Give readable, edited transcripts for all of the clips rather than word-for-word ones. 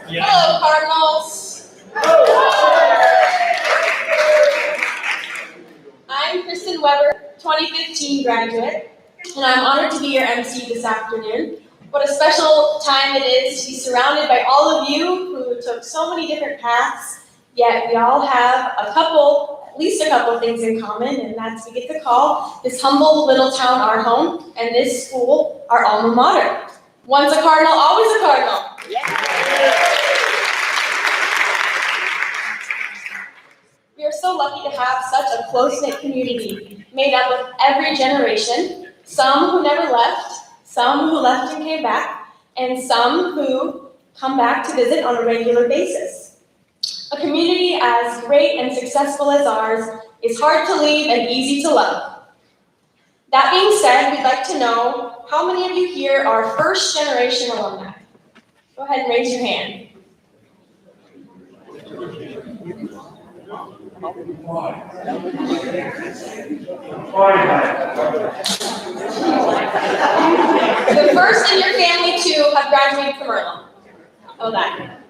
Hello, Cardinals. I'm Kristen Weber, 2015 graduate, and I'm honored to be your MC this afternoon. What a special time it is to be surrounded by all of you who took so many different paths, yet we all have at least a couple things in common, and that's we get to call this humble little town our home, and this school our alma mater. Once a Cardinal, always a Cardinal. We are so lucky to have such a close-knit community made up of every generation, some who never left, some who left and came back, and some who come back to visit on a regular basis. A community as great and successful as ours is hard to leave and easy to love. That being said, we'd like to know how many of you here are first-generation alumni? Go ahead and raise your hand. The first in your family to have graduated from Merlin. Oh, that.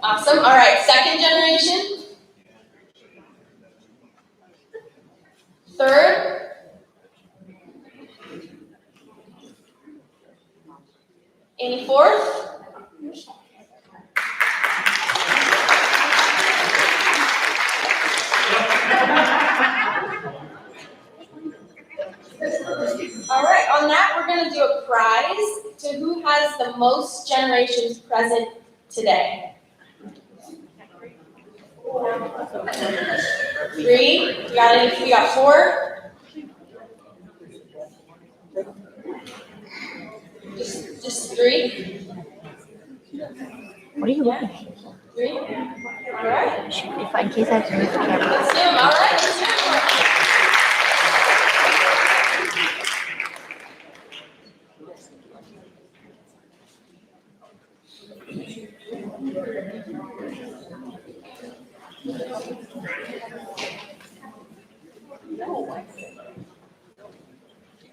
Awesome. All right, second generation. Third. Any fourth? All right, on that, we're going to do a prize to who has the most generations present today. 3, we got 4. Just 3. What are you looking at? 3. All right. If in case I have to move the camera. Let's do them. All right. Let's do them.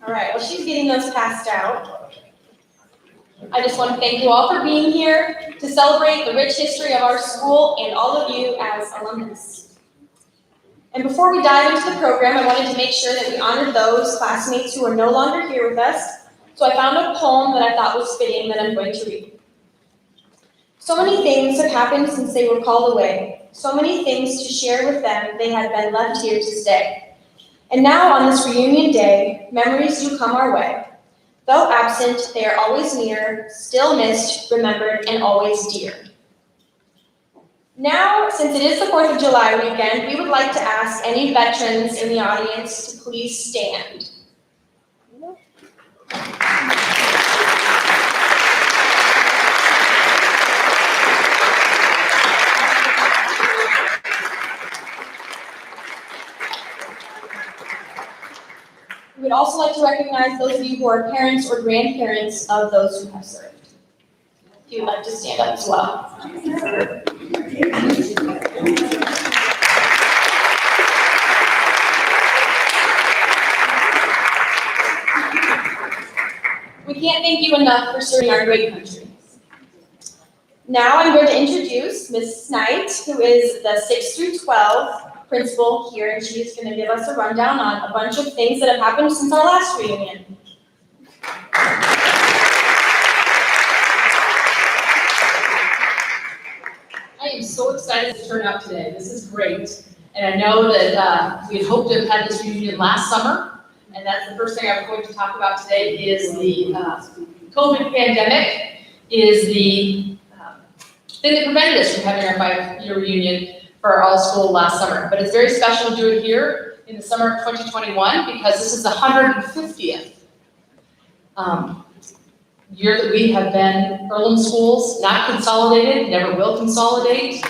All right, well, she's getting those passed out. I just want to thank you all for being here to celebrate the rich history of our school and all of you as alumnus. And before we dive into the program, I wanted to make sure that we honored those classmates who are no longer here with us. So I found a poem that I thought was fitting that I'm going to read. So many things have happened since they were called away. So many things to share with them they had been left here to stay. And now on this reunion day, memories do come our way. Though absent, they are always near, still missed, remembered, and always dear. Now, since it is the 4th of July weekend, we would like to ask any veterans in the audience to please stand. We would also like to recognize those of you who are parents or grandparents of those who have served. If you would like to stand up as well. We can't thank you enough for serving our great country. Now I'm going to introduce Ms. Knight, who is the 6 through 12 principal here, and she's going to give us a rundown on a bunch of things that have happened since our last reunion. I am so excited to turn out today. This is great. And I know that we had hoped to have had this reunion last summer, and that's the first thing I'm going to talk about today is the COVID pandemic, is the thing that prevented us from having our 5-year reunion for our all-school last summer. But it's very special to do it here in the summer of 2021 because this is the 150th year that we have been Earlham schools, not consolidated, never will consolidate.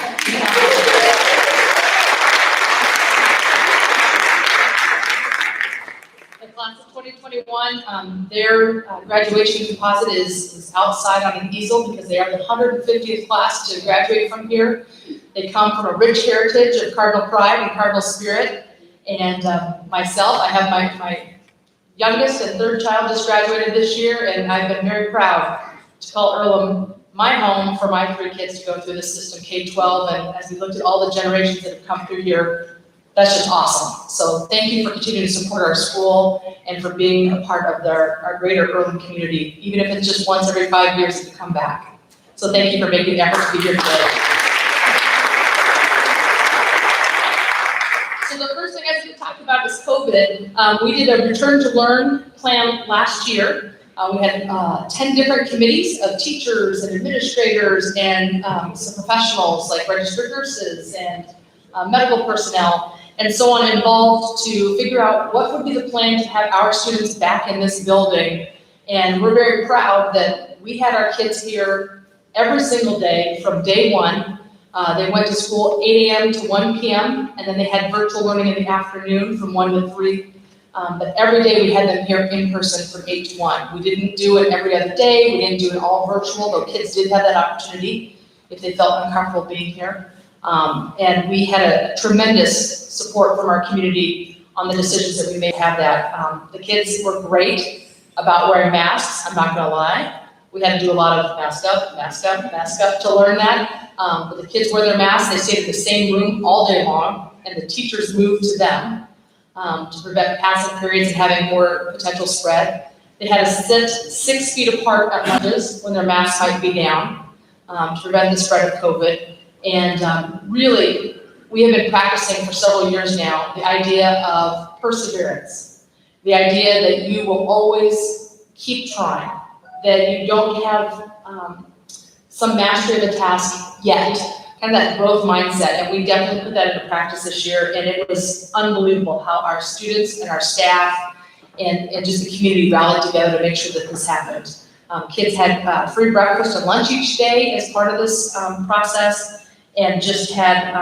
The class of 2021, their graduation composite is outside on an easel because they are the 150th class to graduate from here. They come from a rich heritage of Cardinal pride and Cardinal spirit. And myself, I have my youngest and 3rd child just graduated this year, and I've been very proud to call Earlham my home for my 3 kids to go through the system K-12. And as we looked at all the generations that have come through here, that's just awesome. So thank you for continuing to support our school and for being a part of our greater Earlham community, even if it's just once every 5 years that you come back. So thank you for making the effort to be here today. So the first thing I was going to talk about is COVID. We did a return to learn plan last year. We had 10 different committees of teachers and administrators and some professionals like registered nurses and medical personnel and so on involved to figure out what would be the plan to have our students back in this building. And we're very proud that we had our kids here every single day from day one. They went to school 8 a.m. to 1 p.m. and then they had virtual learning in the afternoon from 1 to 3. But every day we had them here in person from 8 to 1. We didn't do it every other day. We didn't do it all virtual, though kids did have that opportunity if they felt uncomfortable being here. And we had a tremendous support from our community on the decisions that we made to have that. The kids were great about wearing masks, I'm not gonna lie. We had to do a lot of mask up, mask up, mask up to learn that. But the kids wear their masks, they stayed in the same room all day long, and the teachers moved to them to prevent passing periods and having more potential spread. They had to sit 6 feet apart at lunches when their masks might be down to prevent the spread of COVID. And really, we have been practicing for several years now the idea of perseverance, the idea that you will always keep trying, that you don't have some mastery of a task yet, kind of that growth mindset. And we definitely put that into practice this year, and it was unbelievable how our students and our staff and just the community rallied together to make sure that this happened. Kids had free breakfast and lunch each day as part of this process, and just had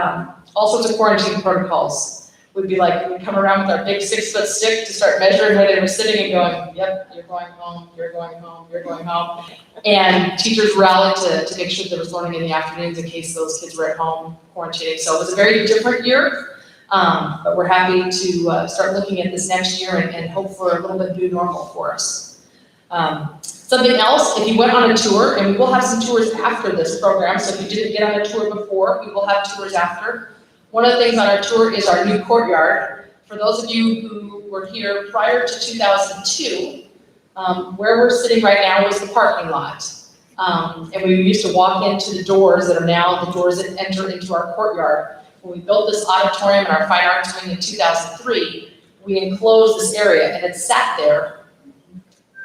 all sorts of quarantine protocols. We'd come around with our big 6-foot stick to start measuring where they were sitting and going, yep, you're going home, you're going home, you're going home. And teachers rallied to make sure there was learning in the afternoons in case those kids were at home quarantining. So it was a very different year, but we're happy to start looking at this next year and hope for a little bit new normal for us. Something else, if you went on a tour, and we will have some tours after this program, so if you didn't get on a tour before, we will have tours after. One of the things on our tour is our new courtyard. For those of you who were here prior to 2002, where we're sitting right now is the parking lot. And we used to walk into the doors that are now the doors that enter into our courtyard. When we built this auditorium and our fine arts wing in 2003, we enclosed this area, and it sat there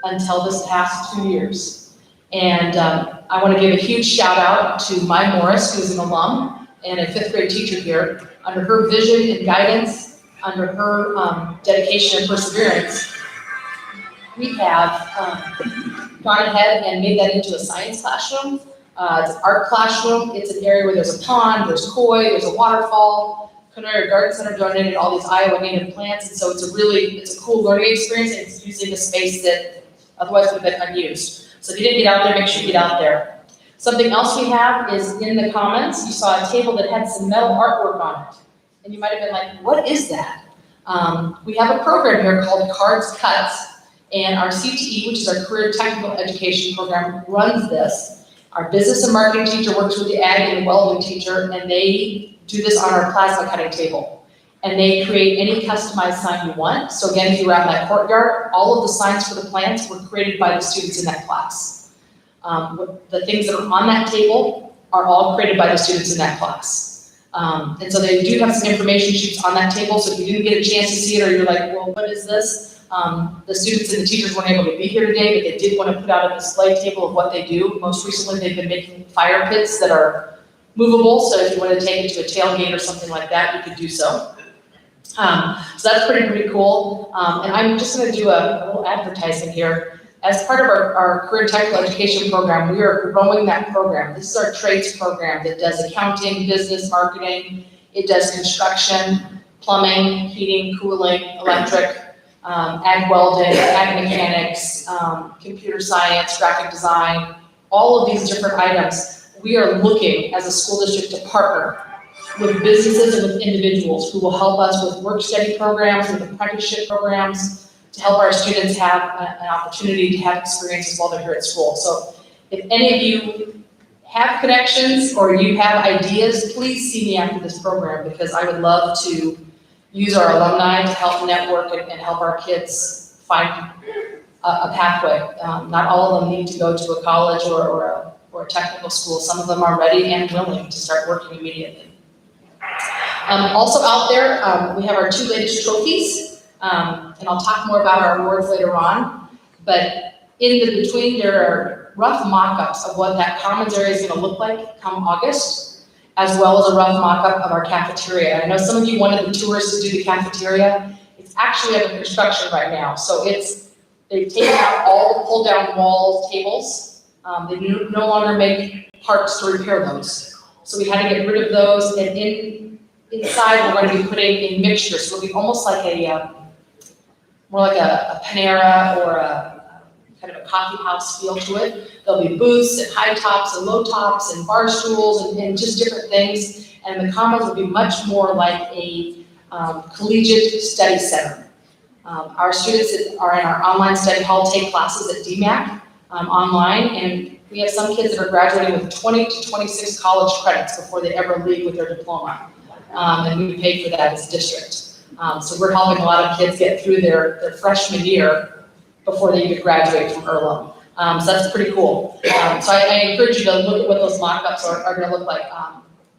until this past 2 years. And I want to give a huge shout out to Morris, who's an alum and a 5th grade teacher here. Under her vision and guidance, under her dedication and perseverance, we have gone ahead and made that into a science classroom. It's an art classroom. It's an area where there's a pond, there's koi, there's a waterfall. Culinary Garden Center donated all these Iowa native plants, and so it's a cool learning experience, and it's using a space that otherwise would have been unused. So if you didn't get out there, make sure you get out there. Something else we have is in the commons, you saw a table that had some metal artwork on it. And you might have been like, what is that? We have a program here called Cards Cuts, and our CTE, which is our Career Technical Education program, runs this. Our business and marketing teacher works with the ag and welding teacher, and they do this on our plasma cutting table. And they create any customized sign you want. So again, if you were out in that courtyard, all of the signs for the plants were created by the students in that class. The things that are on that table are all created by the students in that class. And so they do have some information sheets on that table, so if you didn't get a chance to see it, or you're like, well, what is this? The students and the teachers weren't able to be here today, but they did want to put out a display table of what they do. Most recently, they've been making fire pits that are movable, so if you want to take it to a tailgate or something like that, you could do so. So that's pretty cool. And I'm just going to do a little advertising here. As part of our Career Technical Education program, we are growing that program. This is our trades program that does accounting, business, marketing. It does construction, plumbing, heating, cooling, electric, ag welding, ag mechanics, computer science, graphic design, all of these different items. We are looking as a school district to partner with businesses and with individuals who will help us with work study programs, with apprenticeship programs, to help our students have an opportunity to have experiences while they're here at school. So if any of you have connections or you have ideas, please see me after this program, because I would love to use our alumni to help network and help our kids find a pathway. Not all of them need to go to a college or a technical school. Some of them are ready and willing to start working immediately. Also out there, we have our 2 latest trophies, and I'll talk more about our awards later on, but in the between there are rough mock-ups of what that commons area is going to look like come August, as well as a rough mock-up of our cafeteria. I know some of you wanted the tours to do the cafeteria. It's actually under construction right now, so they've taken out all the pull-down wall tables. They no longer make parts to repair those. So we had to get rid of those, and inside we're going to be putting a mixture, so it'll be almost like more like a Panera or a kind of a coffee house feel to it. There'll be booths and high tops and low tops and bar stools and just different things, and the commons will be much more like a collegiate study center. Our students are in our online study hall take classes at DMAC online, and we have some kids that are graduating with 20 to 26 college credits before they ever leave with their diploma. And we pay for that as a district. So we're helping a lot of kids get through their freshman year before they even graduate from Earlham. So that's pretty cool. So I encourage you to look at what those mock-ups are going to look like.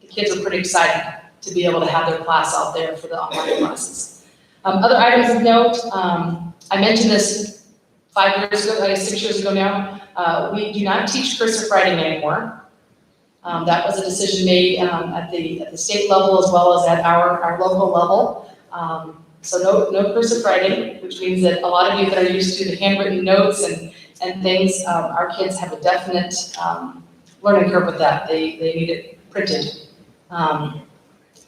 The kids are pretty excited to be able to have their class out there for the online classes. Other items of note, I mentioned this 5 years ago, I guess 6 years ago now. We do not teach cursive writing anymore. That was a decision made at the state level as well as at our local level. So no cursive writing, which means that a lot of you that are used to the handwritten notes and things, our kids have a definite learning curve with that. They need it printed.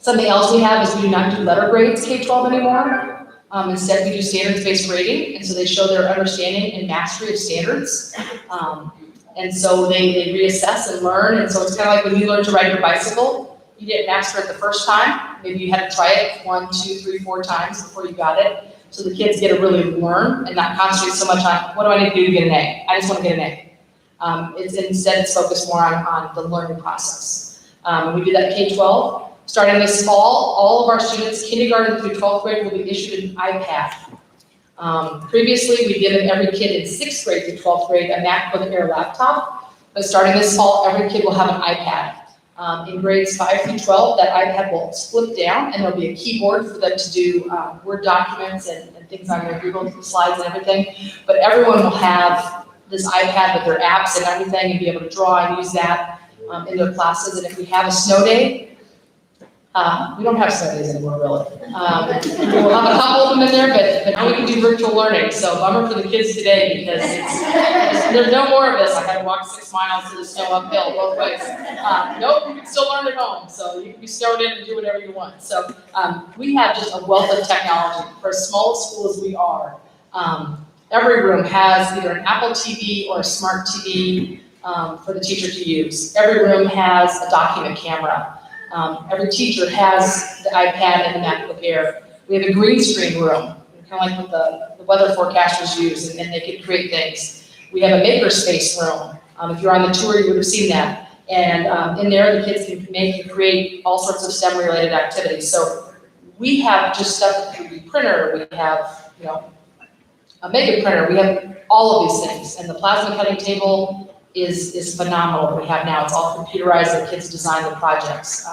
Something else we have is we do not do letter grades K-12 anymore. Instead, we do standards-based rating, and so they show their understanding and mastery of standards. And so they reassess and learn, and so it's kind of like when you learn to ride your bicycle, you didn't master it the first time, maybe you had to try it 1, 2, 3, 4 times before you got it. So the kids get to really learn and not concentrate so much on, what do I need to do to get an A? I just want to get an A. It's focused more on the learning process. We do that K-12. Starting this fall, all of our students, kindergarten through 12th grade, will be issued an iPad. Previously, we'd given every kid in 6th grade through 12th grade a MacBook Air laptop, but starting this fall, every kid will have an iPad. In grades 5 through 12, that iPad will flip down, and there'll be a keyboard for them to do Word documents and things on their Google Slides and everything. But everyone will have this iPad with their apps and everything and be able to draw and use that in their classes. And if we have a snow day, we don't have snow days anymore, really. We'll have a couple of them in there, but now we can do virtual learning. So bummer for the kids today because there's no more of this. I had to walk 6 miles through the snow uphill both ways. Nope, you can still learn at home. So you can be snowed in and do whatever you want. So we have just a wealth of technology. For as small a school as we are, every room has either an Apple TV or a smart TV for the teacher to use. Every room has a document camera. Every teacher has the iPad and the MacBook Air. We have a green screen room, kind of like what the weather forecasters use, and they can create things. We have a makerspace room. If you're on the tour, you would have seen that. And in there, the kids can make and create all sorts of STEM-related activities. So we have just stuff with a 3D printer. We have, a mega printer. We have all of these things, and the plasma cutting table is phenomenal. What we have now, it's all computerized. The kids design the projects.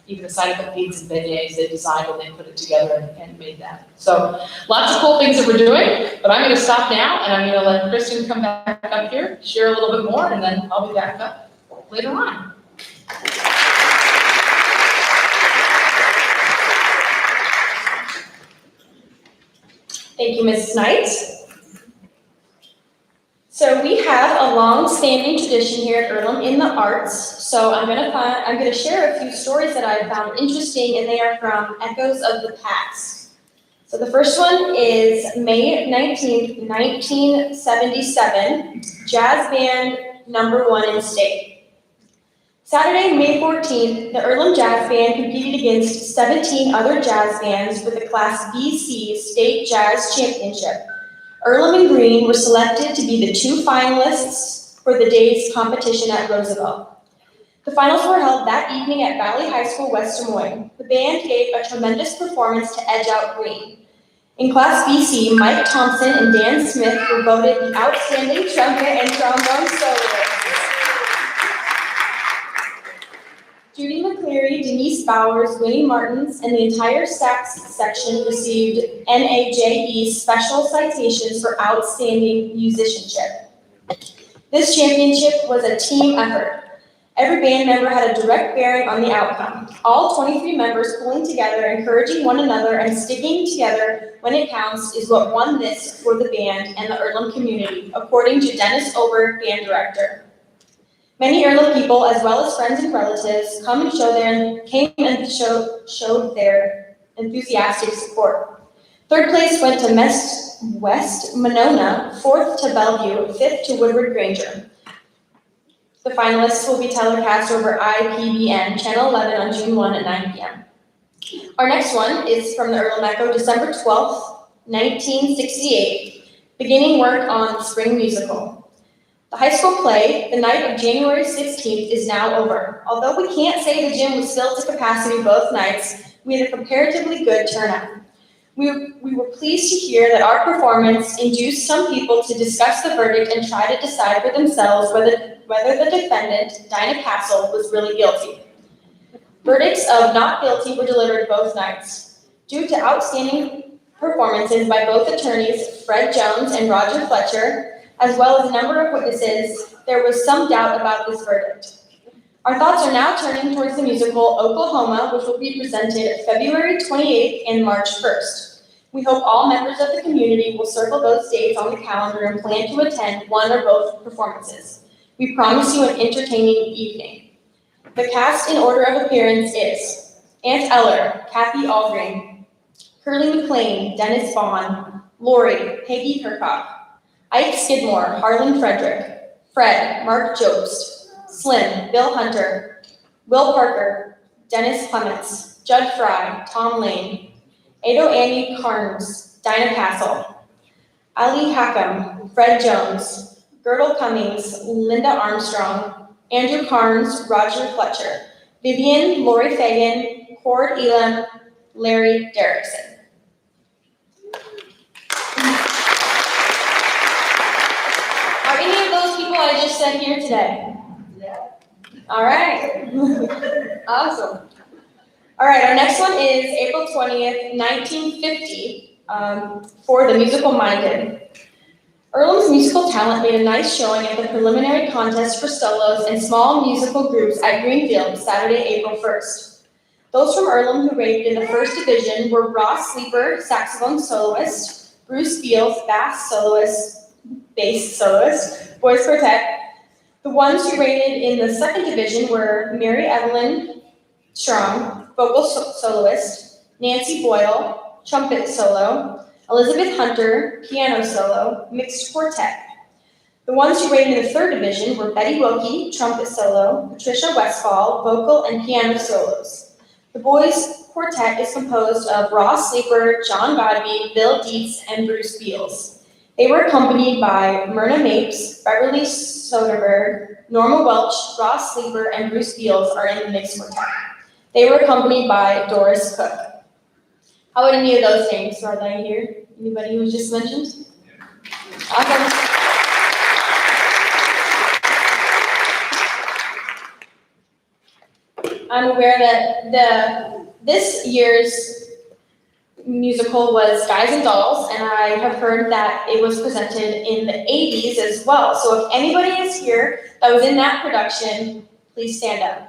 Even the scientific beads and beignets, they designed when they put it together and made that. So lots of cool things that we're doing, but I'm going to stop now and I'm going to let Kristen come back up here, share a little bit more, and then I'll be back up later on. Thank you, Mrs. Knight. So we have a long-standing tradition here at Earlham in the arts. So I'm going to share a few stories that I found interesting, and they are from Echoes of the Past. So the first one is May 19th, 1977, Jazz Band #1 in state. Saturday, May 14th, the Earlham Jazz Band competed against 17 other jazz bands for the Class BC State Jazz Championship. Earlham and Green were selected to be the 2 finalists for the day's competition at Roosevelt. The finals were held that evening at Valley High School, West Des Moines. The band gave a tremendous performance to edge out Green. In Class BC, Mike Thompson and Dan Smith were voted the outstanding trumpet and trombone soloists. Judy McCleary, Denise Bowers, Winnie Martins, and the entire sax section received NAJE special citations for outstanding musicianship. This championship was a team effort. Every band member had a direct bearing on the outcome. All 23 members pulling together, encouraging one another, and sticking together when it counts is what won this for the band and the Earlham community, according to Dennis Ober, band director. Many Earlham people, as well as friends and relatives, showed their enthusiastic support. 3rd place went to West Monona, 4th to Bellevue, 5th to Woodward Granger. The finalists will be telecast over IPBN, Channel 11 on June 1 at 9 p.m. Our next one is from the Earlham Echo, December 12th, 1968, beginning work on the spring musical. The high school play, the night of January 16th, is now over. Although we can't say the gym was filled to capacity both nights, we had a comparatively good turnout. We were pleased to hear that our performance induced some people to discuss the verdict and try to decide for themselves whether the defendant, Dinah Castle, was really guilty. Verdicts of not guilty were delivered both nights. Due to outstanding performances by both attorneys, Fred Jones and Roger Fletcher, as well as a number of witnesses, there was some doubt about this verdict. Our thoughts are now turning towards the musical Oklahoma, which will be presented February 28th and March 1st. We hope all members of the community will circle those dates on the calendar and plan to attend one or both performances. We promise you an entertaining evening. The cast in order of appearance is Aunt Eller, Kathy Aldring, Curly McLean, Dennis Vaughn, Lori, Peggy Hercock, Ike Skidmore, Harlan Frederick, Fred, Mark Jobst, Slim, Bill Hunter, Will Parker, Dennis Clements, Judd Fry, Tom Lane, Ado Annie Carnes, Dinah Castle, Ali Hackham, Fred Jones, Gertle Cummings, Linda Armstrong, Andrew Carnes, Roger Fletcher, Vivian, Lori Fagan, Cord Elam, Larry Derrickson. Are any of those people I just said here today? All right. Awesome. All right, our next one is April 20th, 1950, for the musical Minded. Earlham's musical talent made a nice showing at the preliminary contest for solos and small musical groups at Greenfield Saturday, April 1st. Those from Earlham who rated in the first division were Ross Sleeper, saxophone soloist, Bruce Beals, bass soloist, voice quartet. The ones who rated in the second division were Mary Evelyn Strong, vocal soloist, Nancy Boyle, trumpet solo, Elizabeth Hunter, piano solo, mixed quartet. The ones who rated in the third division were Betty Wilkie, trumpet solo, Patricia Westfall, vocal and piano solos. The boys' quartet is composed of Ross Sleeper, John Godby, Bill Dietz, and Bruce Beals. They were accompanied by Myrna Mapes, Beverly Soderberg, Norma Welch, Ross Sleeper, and Bruce Beals are in the mixed quartet. They were accompanied by Doris Cook. How would any of those names are they here? Anybody who was just mentioned? Awesome. I'm aware that this year's musical was Guys and Dolls, and I have heard that it was presented in the 80s as well. So if anybody is here that was in that production, please stand up.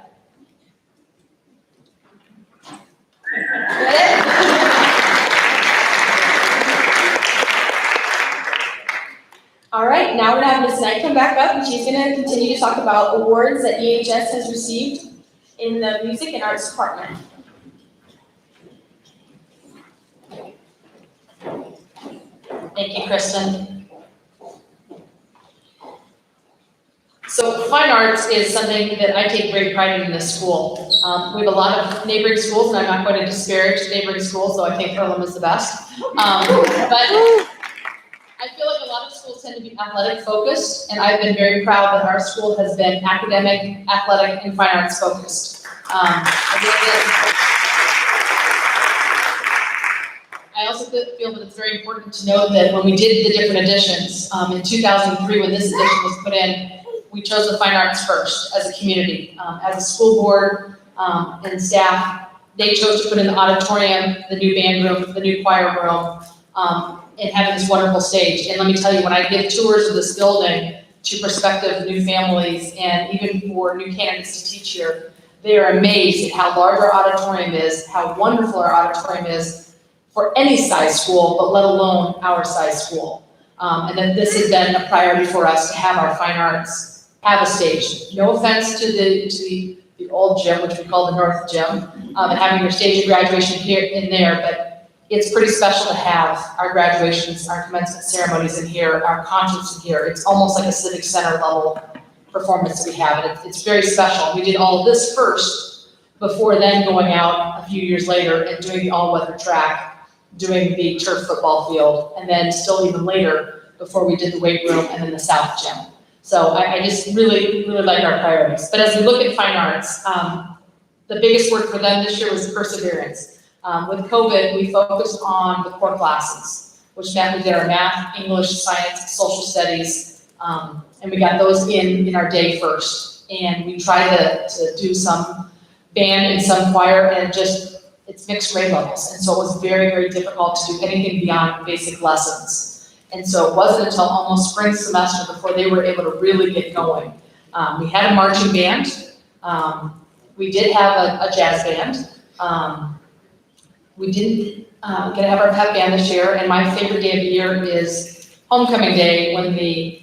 All right, now we're gonna have Ms. Knight come back up, and she's gonna continue to talk about awards that EHS has received in the Music and Arts Department. Thank you, Kristen. So fine arts is something that I take great pride in this school. We have a lot of neighboring schools, and I'm not going to disparage neighboring schools, though I think Earlham is the best. But I feel like a lot of schools tend to be athletic focused, and I've been very proud that our school has been academic, athletic, and fine arts focused. I also feel that it's very important to note that when we did the different editions, in 2003, when this edition was put in, we chose the fine arts first as a community. As a school board and staff, they chose to put in the auditorium, the new band room, the new choir room, and having this wonderful stage. And let me tell you, when I give tours of this building to prospective new families and even for new candidates to teach here, they are amazed at how large our auditorium is, how wonderful our auditorium is for any size school, but let alone our size school. And then this has been a priority for us to have our fine arts have a stage. No offense to the old gym, which we call the North Gym, and having your stage of graduation here in there, but it's pretty special to have our graduations, our commencement ceremonies in here, our concerts in here. It's almost like a civic center level performance that we have, and it's very special. We did all of this first before then going out a few years later and doing the all-weather track, doing the turf football field, and then still even later before we did the weight room and then the South Gym. So I just really like our priorities. But as we look at fine arts, the biggest word for them this year was perseverance. With COVID, we focused on the core classes, which meant we did our math, English, science, social studies, and we got those in our day first. And we tried to do some band and some choir, and it's mixed grade levels. And so it was very, very difficult to do anything beyond basic lessons. And so it wasn't until almost spring semester before they were able to really get going. We had a marching band. We did have a jazz band. We didn't get to have our pep band this year, and my favorite day of the year is homecoming day, when the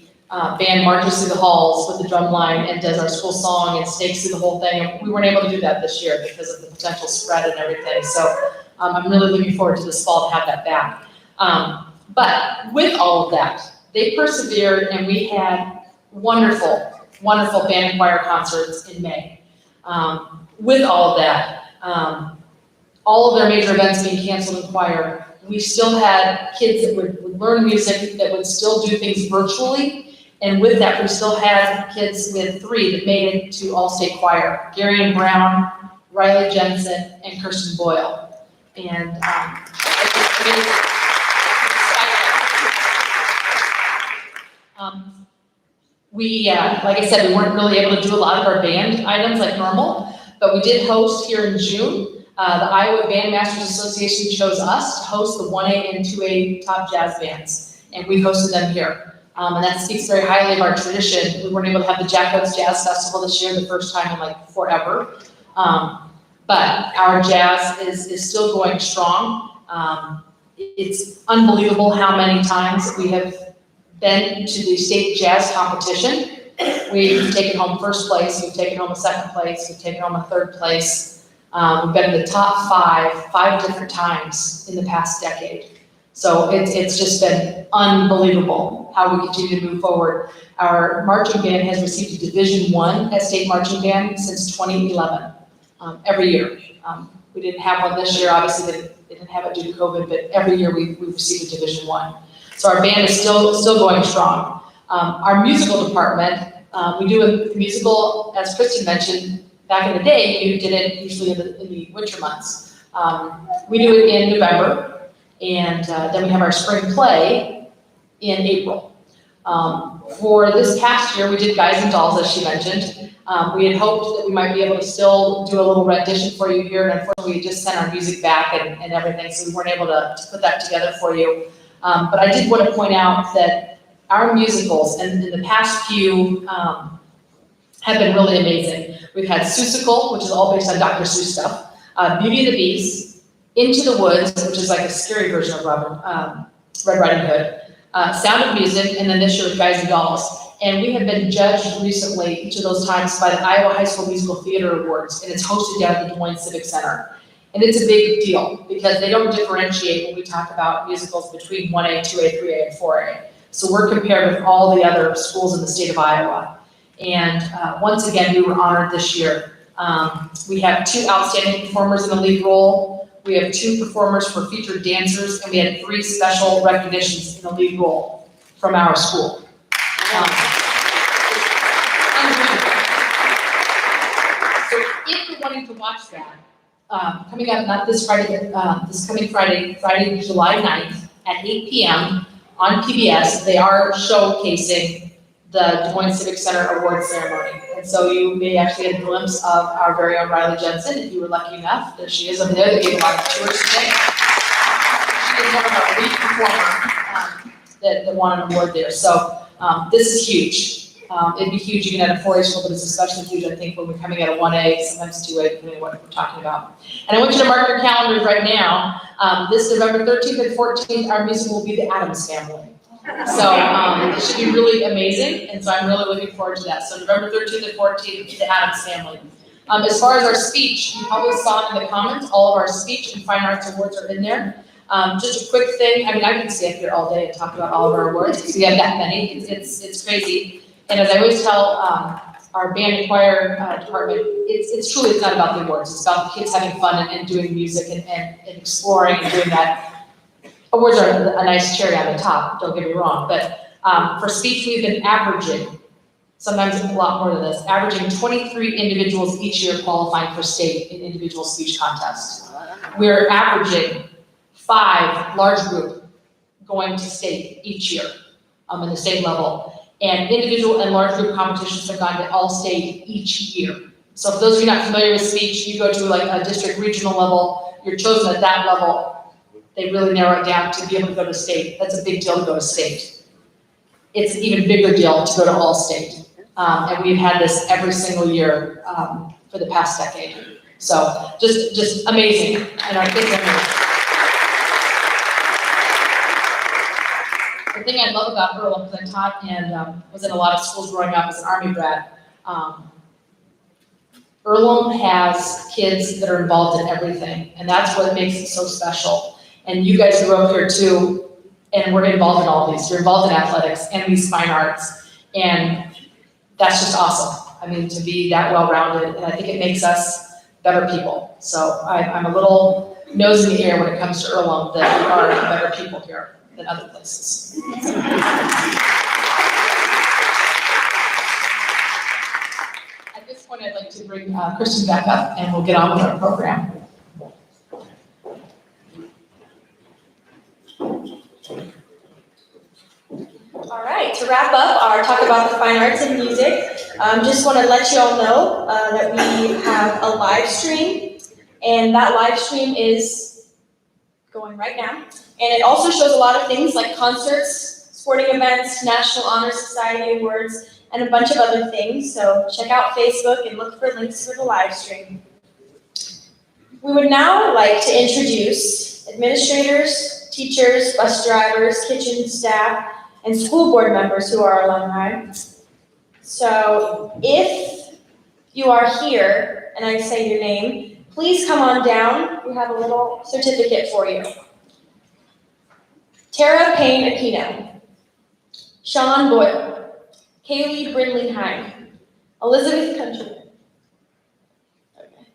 band marches through the halls with the drum line and does our school song and snakes through the whole thing. And we weren't able to do that this year because of the potential spread and everything. So I'm really looking forward to this fall to have that back. But with all of that, they persevered, and we had wonderful, wonderful band and choir concerts in May. With all of that, all of their major events being canceled in choir, we still had kids that would learn music, that would still do things virtually. And with that, we still had kids with 3 that made it to All-State Choir: Gary and Brown, Riley Jensen, and Kirsten Boyle. And like I said, we weren't really able to do a lot of our band items like normal, but we did host here in June. The Iowa Bandmasters Association chose us to host the 1A and 2A top jazz bands, and we hosted them here. And that speaks very highly of our tradition. We weren't able to have the Jacobs Jazz Festival this year, the first time in like forever. But our jazz is still going strong. It's unbelievable how many times we have been to the state jazz competition. We've taken home first place, we've taken home a second place, we've taken home a third place. We've been in the top 5 different times in the past decade. So it's just been unbelievable how we continue to move forward. Our marching band has received a Division I as state marching band since 2011, every year. We didn't have one this year, obviously they didn't have it due to COVID, but every year we've received a Division I. So our band is still going strong. Our musical department, we do a musical, as Kristen mentioned, back in the day, you did it usually in the winter months. We do it in November, and then we have our spring play in April. For this past year, we did Guys and Dolls, as she mentioned. We had hoped that we might be able to still do a little rendition for you here, and unfortunately we just sent our music back and everything, so we weren't able to put that together for you. But I did want to point out that our musicals, and in the past few, have been really amazing. We've had Seussical, which is all based on Dr. Seuss stuff, Beauty and the Beast, Into the Woods, which is like a scary version of Red Riding Hood, Sound of Music, and then this year with Guys and Dolls. And we have been judged recently, each of those times, by the Iowa High School Musical Theater Awards, and it's hosted down at the Des Moines Civic Center. And it's a big deal because they don't differentiate when we talk about musicals between 1A, 2A, 3A, and 4A. So we're compared with all the other schools in the state of Iowa. And once again, we were honored this year. We have 2 outstanding performers in the lead role. We have 2 performers for featured dancers, and we had 3 special recognitions in the lead role from our school. So if you're wanting to watch that, coming up, not this Friday, this coming Friday, July 9th at 8 p.m. on PBS, they are showcasing the Des Moines Civic Center Award Ceremony. And so you may actually get a glimpse of our very own Riley Jensen, if you were lucky enough. There she is over there, they gave a lot of tours today. She is one of our lead performers that won an award there. So this is huge. It'd be huge even at a 4A school, but it's especially huge, I think, when we're coming at a 1A, sometimes 2A, depending on what we're talking about. And I want you to mark your calendars right now. This November 13th and 14th, our musical will be The Addams Family. So it should be really amazing, and so I'm really looking forward to that. So November 13th and 14th, The Addams Family. As far as our speech, you probably saw in the comments, all of our speech and fine arts awards are in there. Just a quick thing, I mean, I can stay up here all day and talk about all of our awards, because we have that many, it's crazy. And as I always tell our band and choir department, it's truly, it's not about the awards, it's about the kids having fun and doing music and exploring and doing that. Awards are a nice cherry on the top, don't get me wrong, but for speech, we've been averaging, sometimes a lot more than this, averaging 23 individuals each year qualifying for state in individual speech contests. we're averaging 5 large group going to state each year in the state level. And individual and large group competitions have gone to all state each year. So for those of you not familiar with speech, you go to like a district regional level, you're chosen at that level. They really narrow it down to be able to go to state. That's a big deal to go to state. It's an even bigger deal to go to all state. And we've had this every single year for the past decade. So just amazing, and our kids are amazing. The thing I love about Earlham, because I taught and was in a lot of schools growing up as an Army brat, Earlham has kids that are involved in everything, and that's what makes it so special. And you guys grew up here too, and we're involved in all these. You're involved in athletics and these fine arts, and that's just awesome. I mean, to be that well-rounded, and I think it makes us better people. So I'm a little nose in the air when it comes to Earlham, that we are better people here than other places. At this point, I'd like to bring Kristen back up, and we'll get on with our program. All right, to wrap up our talk about the fine arts and music, just want to let you all know that we have a live stream, and that live stream is going right now. And it also shows a lot of things like concerts, sporting events, National Honor Society awards, and a bunch of other things. So check out Facebook and look for links for the live stream. We would now like to introduce administrators, teachers, bus drivers, kitchen staff, and school board members who are alumni. So if you are here and I say your name, please come on down. We have a little certificate for you. Tara Payne Aquino, Sean Boyle, Kaylee Brindley-Heim, Elizabeth Countryman. Okay.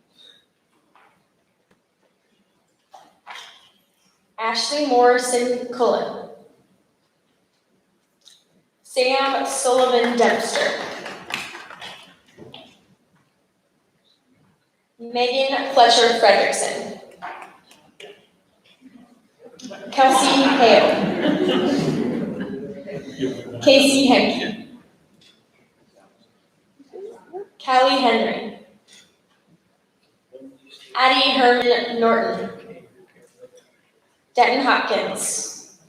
Ashley Morrison Cullen, Sam Sullivan Dempster, Megan Fletcher Fredrickson, Kelsey Hale, Casey Henke, Callie Henry, Addie Herman Norton, Denton Hopkins,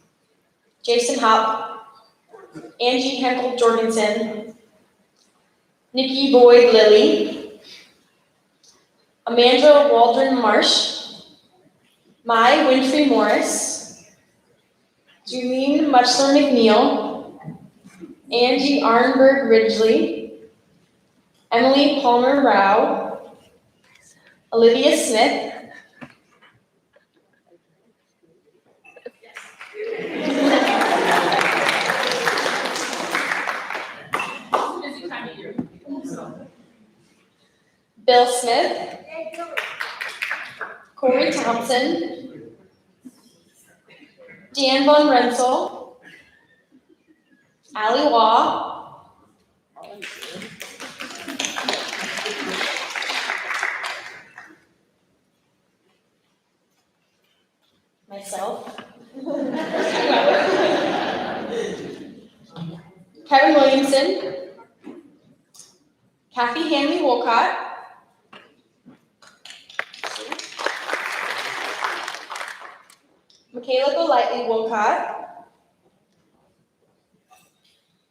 Jason Hop, Angie Henkel Jorgensen, Nikki Boyd Lilly, Amanda Waldron Marsh, Mai Winfrey Morris, Julene Muchler McNeil, Angie Arnberg Ridgely, Emily Palmer Rao, Olivia Smith, Bill Smith, Corey Thompson, Dan Von Rensselaer, Ali Waugh, myself, Kevin Williamson, Kathy Hanley Wolcott, Michaela Golightly Wolcott,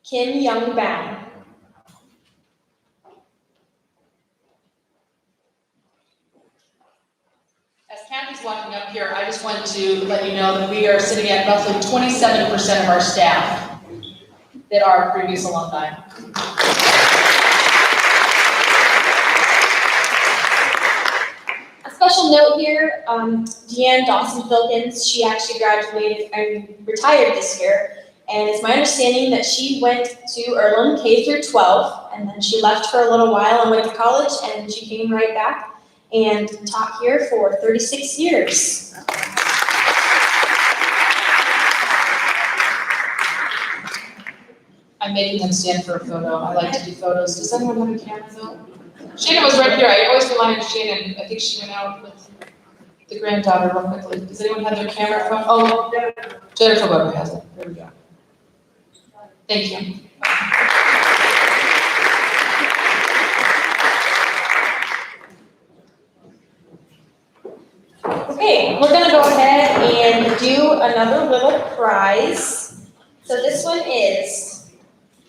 Kim Young Bound. As Kathy's walking up here, I just want to let you know that we are sitting at roughly 27% of our staff that are previous alumni. A special note here, Deanne Dawson-Filkins, she actually graduated and retired this year, and it's my understanding that she went to Earlham K through 12, and then she left for a little while and went to college, and she came right back and taught here for 36 years. I'm making them stand for a photo. I like to do photos. Does anyone have a camera though? Shannon was right here. I always rely on Shannon. I think she went out with the granddaughter real quickly. Does anyone have their camera from? Oh, Jennifer Weber has it. There we go. Thank you. Okay, we're gonna go ahead and do another little prize. So this one is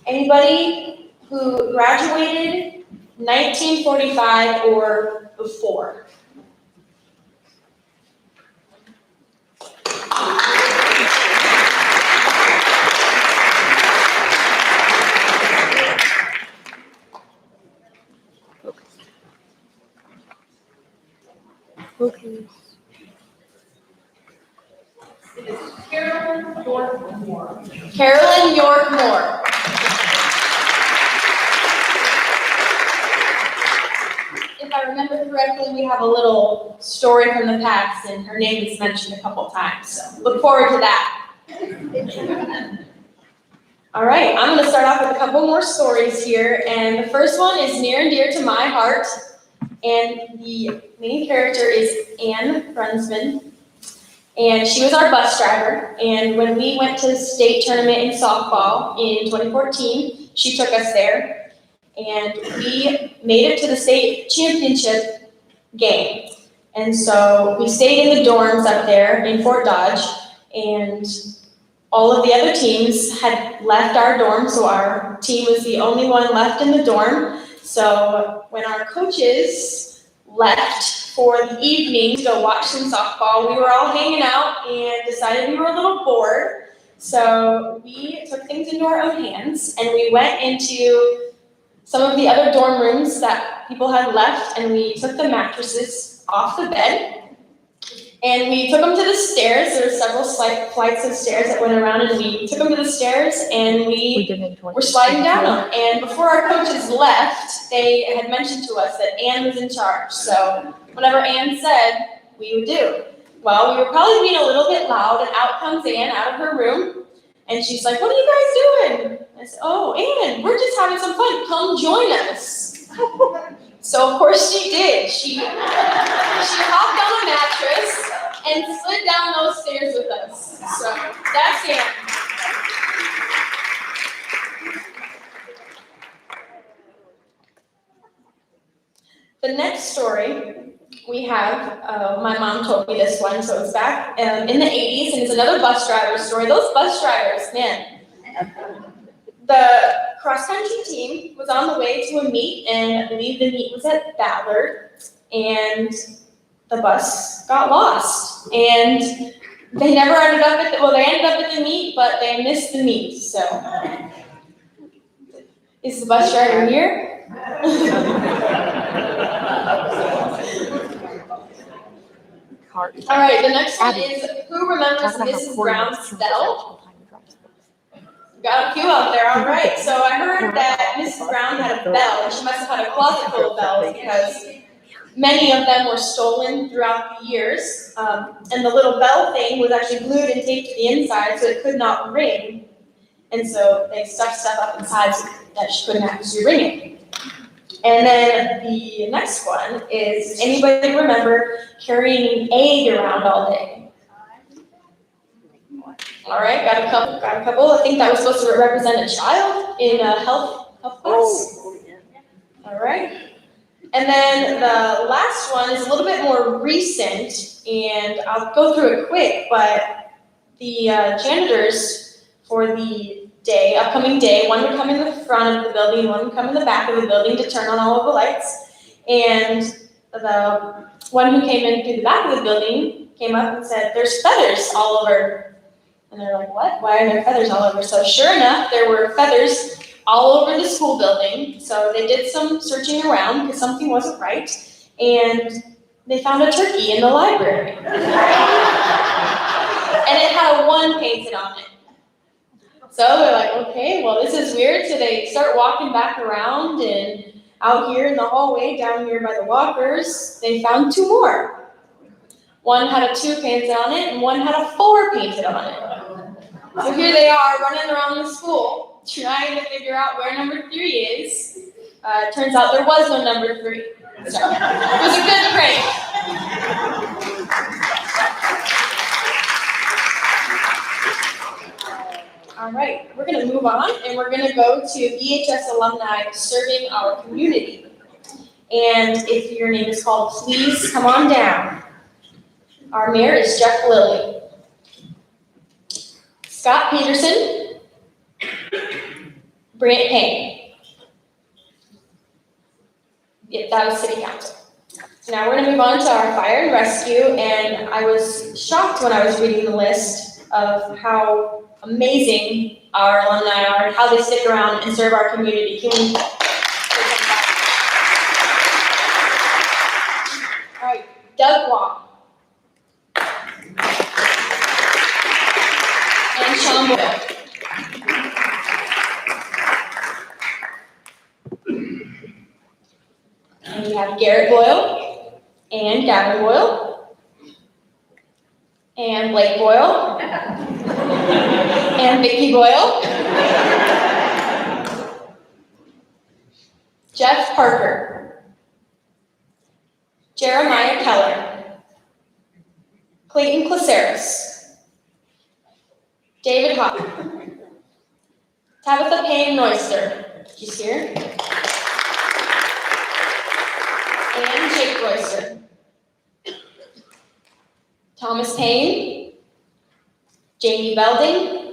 anybody who graduated 1945 or before. Okay. Carolyn York Moore. Carolyn York Moore. If I remember correctly, we have a little story from the past, and her name is mentioned a couple times, so look forward to that. All right, I'm gonna start off with a couple more stories here, and the first one is near and dear to my heart, and the main character is Anne Brunsman, and she was our bus driver, and when we went to the state tournament in softball in 2014, she took us there, and we made it to the state championship game. And so we stayed in the dorms up there in Fort Dodge, and all of the other teams had left our dorm, so our team was the only one left in the dorm. So when our coaches left for the evening to go watch some softball, we were all hanging out and decided we were a little bored. So we took things into our own hands, and we went into some of the other dorm rooms that people had left, and we took the mattresses off the bed, and we took them to the stairs. There were several flights of stairs that went around, and we took them to the stairs, and we were sliding down them. And before our coaches left, they had mentioned to us that Anne was in charge. So whatever Anne said, we would do. Well, we were probably being a little bit loud, and out comes Anne out of her room, and she's like, "What are you guys doing?" I said, "Oh, Anne, we're just having some fun. Come join us." So of course she did. She hopped on a mattress and slid down those stairs with us. So that's Anne. The next story we have, my mom told me this one, so it's back in the 80s, and it's another bus driver story. Those bus drivers, man. The cross-country team was on the way to a meet, and I believe the meet was at Ballard, and the bus got lost. And they never ended up at they ended up at the meet, but they missed the meet, so. Is the bus driver here? All right, the next one is, who remembers Mrs. Brown's bell? Got a few out there, all right. So I heard that Mrs. Brown had a bell, and she must have had a closet full of bells because many of them were stolen throughout the years. And the little bell thing was actually glued and taped to the inside so it could not ring. And so they stuffed stuff up inside so that she couldn't actually ring it. And then the next one is, anybody remember carrying an egg around all day? All right, got a couple. I think that was supposed to represent a child in a health class. All right. And then the last one is a little bit more recent, and I'll go through it quick, but the janitors for the upcoming day, one would come in the front of the building, one would come in the back of the building to turn on all of the lights. And the one who came in through the back of the building came up and said, "There's feathers all over." And they're like, "What? Why are there feathers all over?" So sure enough, there were feathers all over the school building. So they did some searching around because something wasn't right. And they found a turkey in the library. And it had a 1 painted on it. So they're like, okay, well, this is weird. So they start walking back around, and out here in the hallway, down here by the walkers, they found 2 more. One had a 2 painted on it, and one had a 4 painted on it. So here they are running around the school, trying to figure out where number 3 is. Turns out there was no number 3. So it was a good prank. All right, we're gonna move on and we're gonna go to EHS Alumni serving our community. And if your name is called, please come on down. Our mayor is Jeff Lilly. Scott Peterson. Brant Payne. Yep, that was city council. So now we're gonna move on to our fire and rescue, and I was shocked when I was reading the list of how amazing our alumni are and how they stick around and serve our community. Can we? All right, Doug Wong. And Sean Boyle. And we have Garrett Boyle and Gavin Boyle and Blake Boyle and Vicky Boyle, Jeff Parker, Jeremiah Keller, Clayton Claceris, David Hawk, Tabitha Payne Royster, she's here, and Jake Royster, Thomas Payne, Jamie Belding,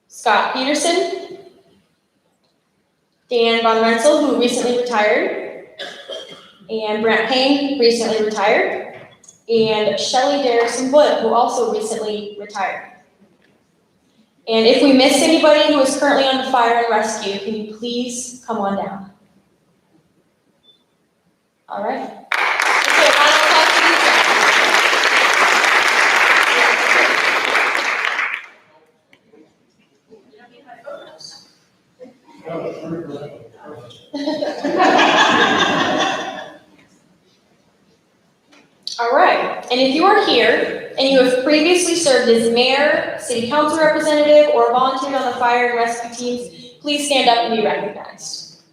Scott Peterson, Dan Von Renssel, who recently retired, and Brant Payne, recently retired, and Shelley Darrison Wood, who also recently retired. And if we missed anybody who is currently on the fire and rescue, can you please come on down? All right. Okay, a round of applause for these All right, and if you are here and you have previously served as mayor, city council representative, or volunteered on the fire and rescue teams, please stand up and be recognized.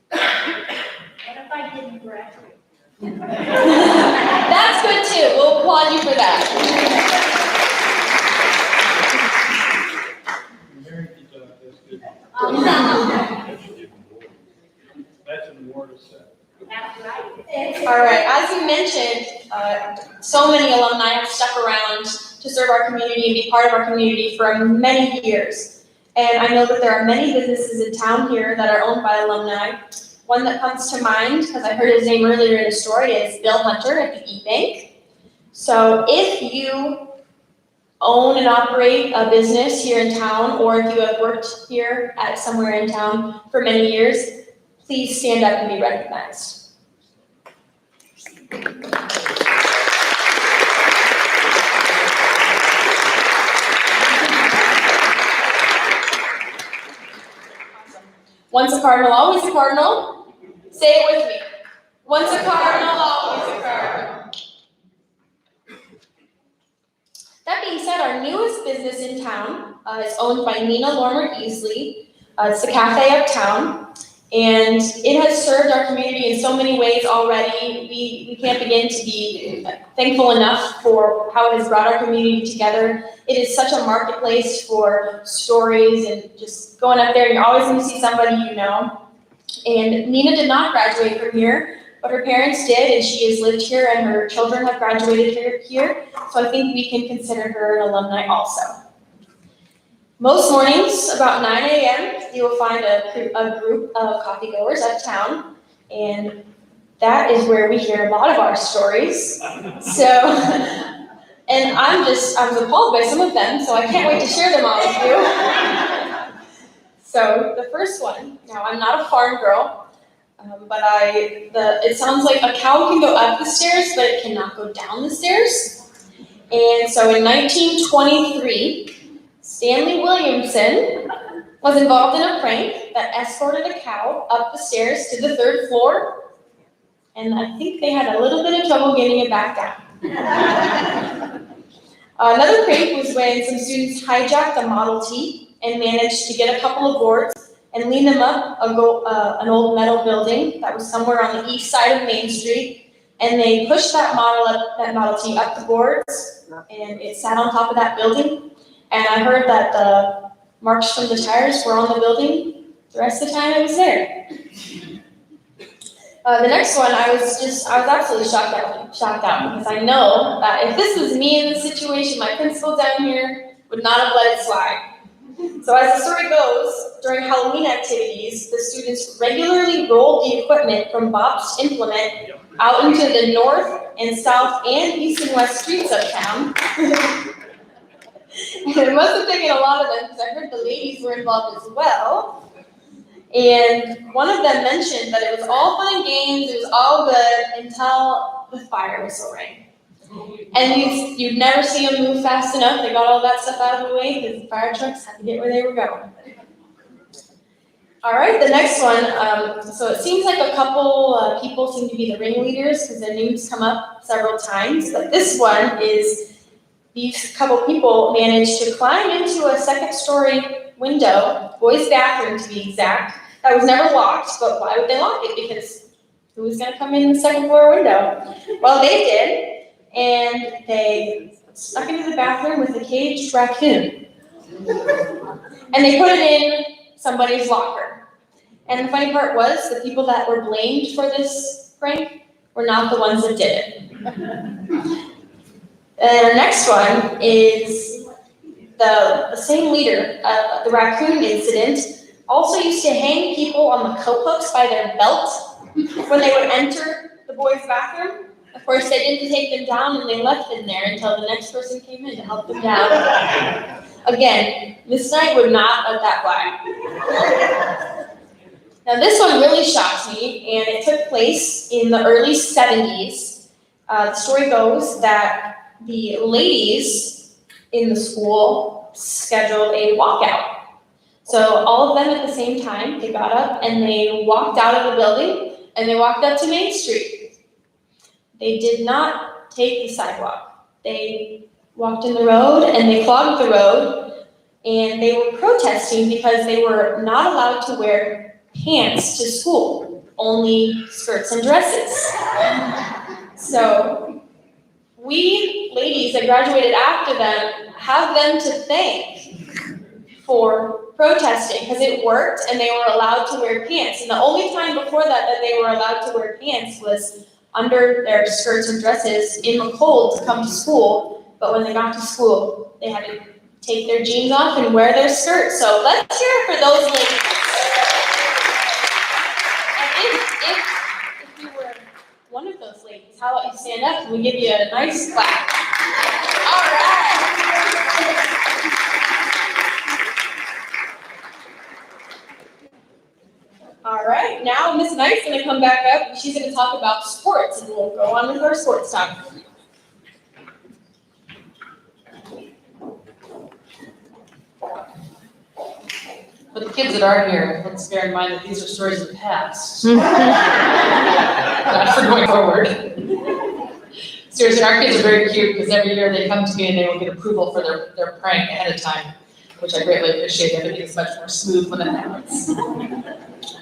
What if I didn't graduate? That's good too, we'll applaud you for that. That's an award of set. That's right. All right, as you mentioned, so many alumni have stuck around to serve our community and be part of our community for many years. And I know that there are many businesses in town here that are owned by alumni. One that comes to mind, because I heard his name earlier in the story, is Bill Hunter at the E-Bank. So if you own and operate a business here in town, or if you have worked here at somewhere in town for many years, please stand up and be recognized. Once a cardinal, always a cardinal. Say it with me. Once a cardinal, always a cardinal. That being said, our newest business in town is owned by Nina Lormer Easley. It's the cafe uptown, and it has served our community in so many ways already. We can't begin to be thankful enough for how it has brought our community together. It is such a marketplace for stories, and just going up there, you're always going to see somebody you know. And Nina did not graduate from here, but her parents did, and she has lived here, and her children have graduated here. So I think we can consider her an alumni also. Most mornings, about 9 a.m., you will find a group of coffee goers uptown, and that is where we hear a lot of our stories. So, and I was appalled by some of them, so I can't wait to share them all with you. So the first one, now I'm not a farm girl, but it sounds like a cow can go up the stairs, but it cannot go down the stairs. And so in 1923, Stanley Williamson was involved in a prank that escorted a cow up the stairs to the 3rd floor, and I think they had a little bit of trouble getting it back down. Another prank was when some students hijacked a Model T and managed to get a couple of boards and lean them up an old metal building that was somewhere on the east side of Main Street. and they pushed that Model T up the boards, and it sat on top of that building. And I heard that the marks from the tires were on the building the rest of the time I was there. The next one, I was absolutely shocked out because I know that if this was me in this situation, my principal down here would not have let it slide. So as the story goes, during Halloween activities, the students regularly rolled the equipment from Bob's implement out into the north and south and east and west streets of town. And it must have taken a lot of them because I heard the ladies were involved as well. And one of them mentioned that it was all fun and games, it was all good until the fire whistle rang. And you'd never see them move fast enough. They got all that stuff out of the way because the fire trucks had to get where they were going. All right, the next one. So it seems like a couple people seem to be the ringleaders because their names come up several times. But this one is these couple people managed to climb into a second-story window, boys' bathroom to be exact, that was never locked. But why would they lock it? Because who was going to come in the second-floor window? Well, they did. And they stuck into the bathroom with a caged raccoon. And they put it in somebody's locker. And the funny part was, the people that were blamed for this prank were not the ones that did it. And our next one is the same leader of the raccoon incident also used to hang people on the coat hooks by their belt when they would enter the boys' bathroom. Of course, they didn't take them down and they left them there until the next person came in to help them down. Again, Miss Knight would not let that fly. Now this one really shocked me, and it took place in the early 70s. The story goes that the ladies in the school scheduled a walkout. So all of them at the same time, they got up and they walked out of the building and they walked up to Main Street. They did not take the sidewalk. They walked in the road and they clogged the road, and they were protesting because they were not allowed to wear pants to school, only skirts and dresses. So we ladies that graduated after them have them to thank for protesting because it worked and they were allowed to wear pants. And the only time before that they were allowed to wear pants was under their skirts and dresses in the cold to come to school, but when they got to school, they had to take their jeans off and wear their skirts. So let's hear it for those ladies. And if you were one of those ladies, how about you stand up and we give you a nice clap. All right. All right, now Miss Knight's going to come back up. She's going to talk about sports, and we'll go on with our sports talk. For the kids that are here, let's bear in mind that these are stories of the past. Not for going forward. Seriously, our kids are very cute because every year they come to me and they will get approval for their prank ahead of time, which I greatly appreciate. Everything is much more smooth when it happens.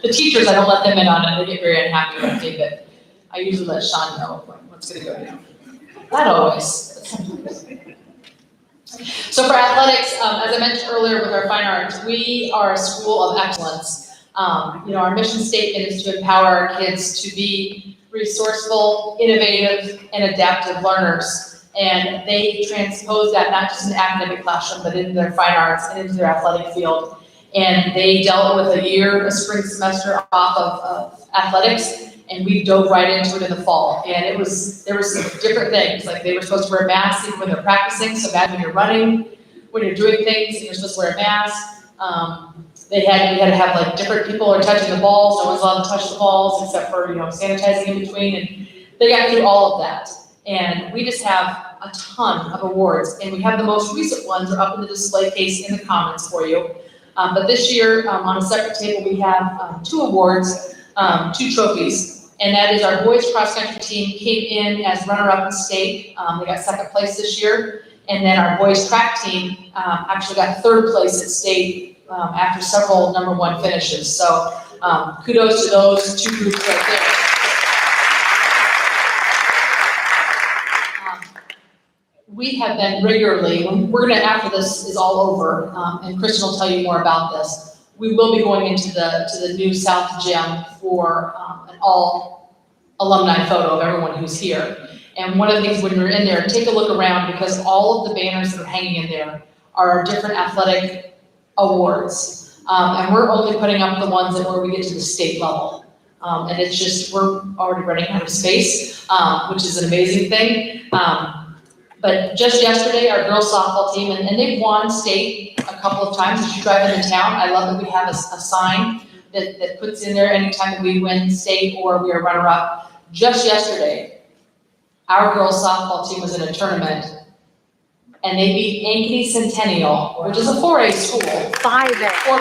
The teachers, I don't let them in on it. They get very unhappy with me, but I usually let Sean know what's going to go down. Not always, but sometimes. So for athletics, as I mentioned earlier with our fine arts, we are a school of excellence. Our mission statement is to empower our kids to be resourceful, innovative, and adaptive learners. And they transpose that not just in the academic classroom, but into their fine arts and into their athletic field. And they dealt with a spring semester off of athletics, and we dove right into it in the fall. And there were some different things, like they were supposed to wear masks even when they're practicing. So imagine when you're running, when you're doing things, you're supposed to wear a mask. We had to have like different people are touching the balls. No one's allowed to touch the balls except for sanitizing in between. And they got through all of that. And we just have a ton of awards, and we have the most recent ones are up in the display case in the Commons for you. But this year, on a separate table, we have 2 awards, 2 trophies, and that is our boys cross-country team came in as runner-up in state. They got 2nd place this year, and then our boys track team actually got 3rd place at state after several number 1 finishes. So kudos to those 2 groups right there. we have been regularly, we're gonna, after this is all over, and Kristen will tell you more about this, we will be going into the new South Gym for an all alumni photo of everyone who's here. And one of the things when you're in there, take a look around because all of the banners that are hanging in there are different athletic awards. And we're only putting up the ones that where we get to the state level. And it's just, we're already running out of space, which is an amazing thing. But just yesterday, our girls softball team, and they've won state a couple of times as you drive into town. I love that we have a sign that puts in there anytime that we win state or we are runner-up. Just yesterday, our girls softball team was in a tournament and they beat Ankeny Centennial, which is a 4A school. 5A. 4-1.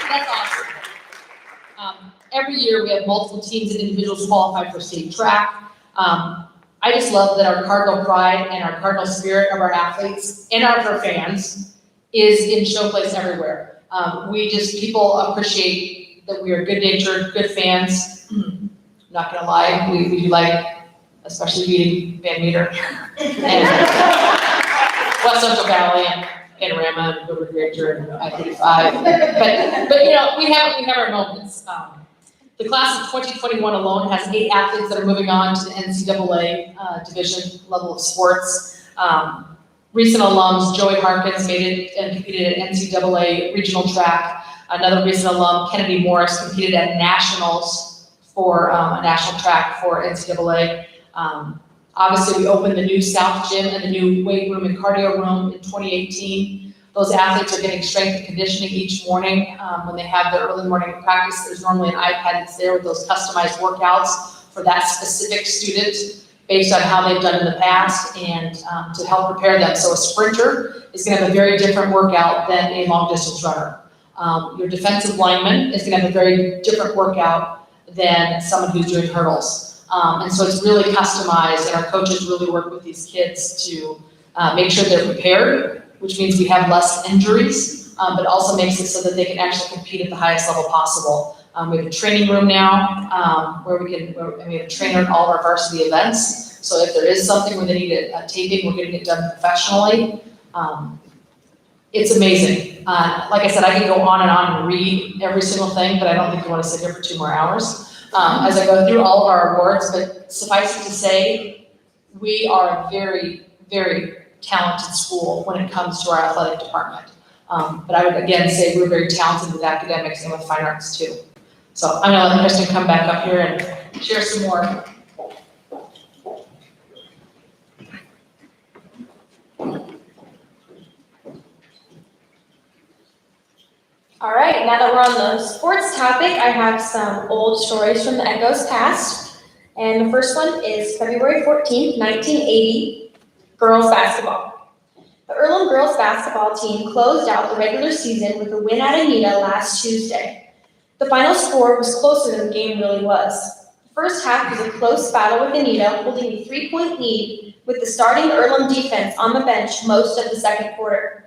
That's awesome. Every year we have multiple teams and individuals qualified for state track. I just love that our Cardinal pride and our Cardinal spirit of our athletes and our fans is in showplace everywhere. People appreciate that we are good-natured, good fans. Not gonna lie, we do like, especially beating Van Meter and West Central Valley and Panorama and Gilbert Granger and I-35. But you know, we have our moments. The class of 2021 alone has 8 athletes that are moving on to the NCAA division level of sports. Recent alums, Joey Harkins made it and competed at NCAA regional track. Another recent alum, Kennedy Morris, competed at nationals for a national track for NCAA. Obviously, we opened the new South Gym and the new weight room and cardio room in 2018. Those athletes are getting strength and conditioning each morning. When they have their early morning practice, there's normally an iPad that's there with those customized workouts for that specific student based on how they've done in the past and to help prepare them. So a sprinter is gonna have a very different workout than a long distance runner. Your defensive lineman is gonna have a very different workout than someone who's doing hurdles. And so it's really customized and our coaches really work with these kids to make sure they're prepared, which means we have less injuries, but also makes it so that they can actually compete at the highest level possible. We have a training room now where we have a trainer at all of our varsity events. So if there is something where they need a taping, we're getting it done professionally. It's amazing. Like I said, I can go on and read every single thing, but I don't think we want to sit here for 2 more hours as I go through all of our awards. But suffice it to say, we are a very, very talented school when it comes to our athletic department. But I would again say we're very talented with academics and with fine arts too. So I'm gonna let Kristen come back up here and share some more. All right, now that we're on the sports topic, I have some old stories from the Echoes past. And the first one is February 14th, 1980, girls basketball. The Earlham girls basketball team closed out the regular season with a win at Anita last Tuesday. The final score was closer than the game really was. The first half was a close battle with Anita holding a 3-point lead with the starting Earlham defense on the bench most of the second quarter.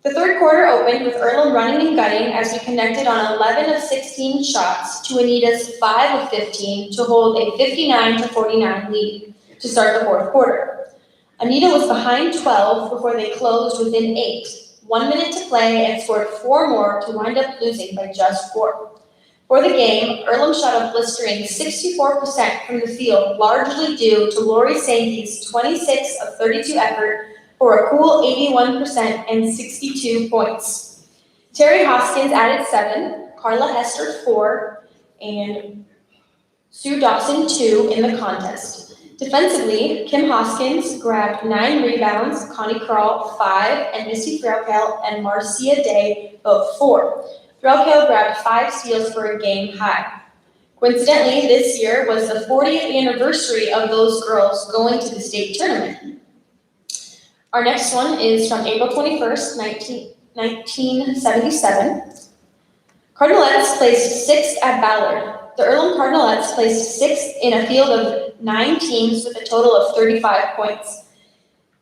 The third quarter opened with Earlham running and gunning as we connected on 11 of 16 shots to Anita's 5 of 15 to hold a 59-49 lead to start the fourth quarter. Anita was behind 12 before they closed within 8. 1 minute to play and scored 4 more to wind up losing by just 4. For the game, Earlham shot a blistering 64% from the field, largely due to Lori Sankey's 26 of 32 effort for a cool 81% and 62 points. Terry Hoskins added 7, Carla Hester 4, and Sue Dawson 2 in the contest. Defensively, Kim Hoskins grabbed 9 rebounds, Connie Krall 5, and Missy Threlkel and Marcia Day both 4. Threlkel grabbed 5 steals for a game high. Coincidentally, this year was the 40th anniversary of those girls going to the state tournament. Our next one is from April 21st, 1977. Cardinalettes placed 6th at Ballard. The Earlham Cardinalettes placed 6th in a field of 9 teams with a total of 35 points.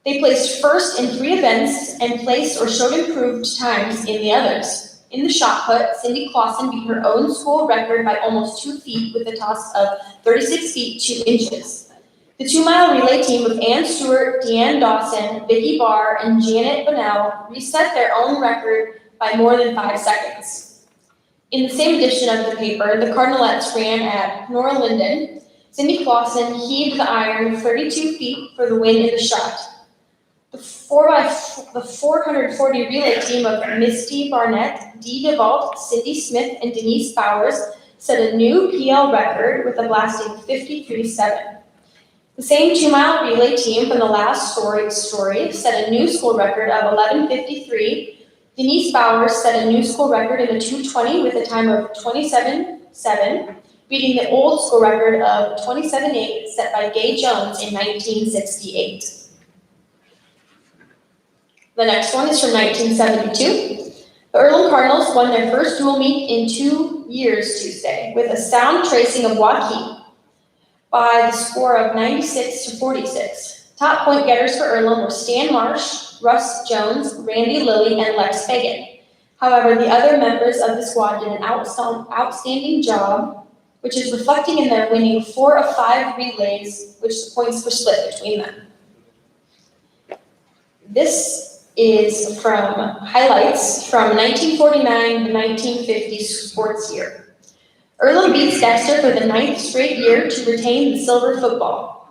They placed first in 3 events and placed or showed improved times in the others. In the shot put, Cindy Clausen beat her own school record by almost 2 feet with a toss of 36 feet 2 inches. The 2-mile relay team of Ann Stewart, Deanne Dawson, Vicki Barr, and Janet Bonnell reset their own record by more than 5 seconds. In the same edition of the paper, the Cardinalettes ran at Nora Linden. Cindy Clausen heaved the iron 32 feet for the win in the shot. The 440 relay team of Misty Barnett, Dee DeVault, Cindy Smith, and Denise Bowers set a new PL record with a blasting 53.7. The same 2-mile relay team from the last story set a new school record of 11:53. Denise Bowers set a new school record in the 220 with a time of 27.7, beating the old school record of 27.8 set by Gay Jones in 1968. The next one is from 1972. The Earlham Cardinals won their first dual meet in 2 years Tuesday with a sound tracing of Waukee by the score of 96-46. Top point getters for Earlham were Stan Marsh, Russ Jones, Randy Lilly, and Lex Fagan. However, the other members of the squad did an outstanding job, which is reflecting in their winning 4 of 5 relays, which the points were split between them. This is from highlights from 1949 to 1950 sports year. Earlham beats Dexter for the 9th straight year to retain the silver football.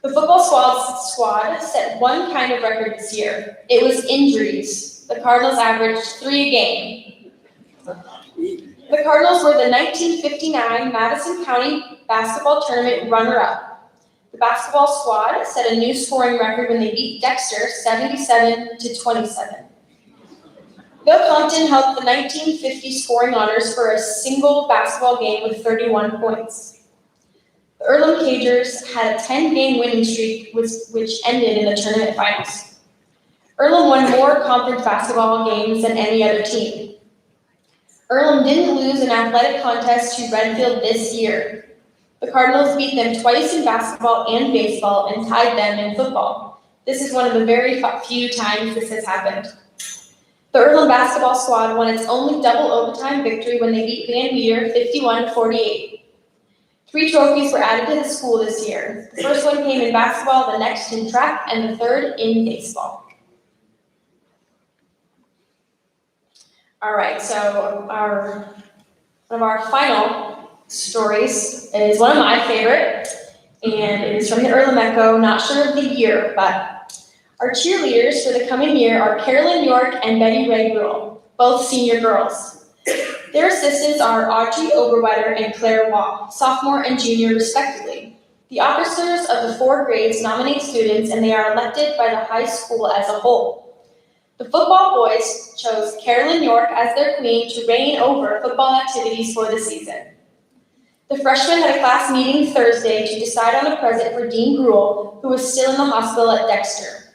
The football squad set one kind of record this year. It was injuries. The Cardinals averaged 3 a game. The Cardinals were the 1959 Madison County basketball tournament runner-up. The basketball squad set a new scoring record when they beat Dexter 77-27. Bill Compton held the 1950 scoring honors for a single basketball game with 31 points. The Earlham Cagers had a 10-game winning streak, which ended in the tournament finals. Earlham won more conference basketball games than any other team. Earlham didn't lose an athletic contest to Redfield this year. The Cardinals beat them twice in basketball and baseball and tied them in football. This is one of the very few times this has happened. The Earlham basketball squad won its only double overtime victory when they beat Van Meter 51-48. 3 trophies were added to the school this year. The first one came in basketball, the next in track, and the third in baseball. All right, so one of our final stories is one of my favorite, and it is from the Earlham Echo. Not sure of the year, but our cheerleaders for the coming year are Carolyn York and Betty Ray Gruel, both senior girls. Their assistants are Audrey Oberwetter and Claire Waugh, sophomore and junior respectively. The officers of the 4 grades nominate students, and they are elected by the high school as a whole. The football boys chose Carolyn York as their queen to reign over football activities for the season. The freshmen had a class meeting Thursday to decide on a present for Dean Gruel, who was still in the hospital at Dexter.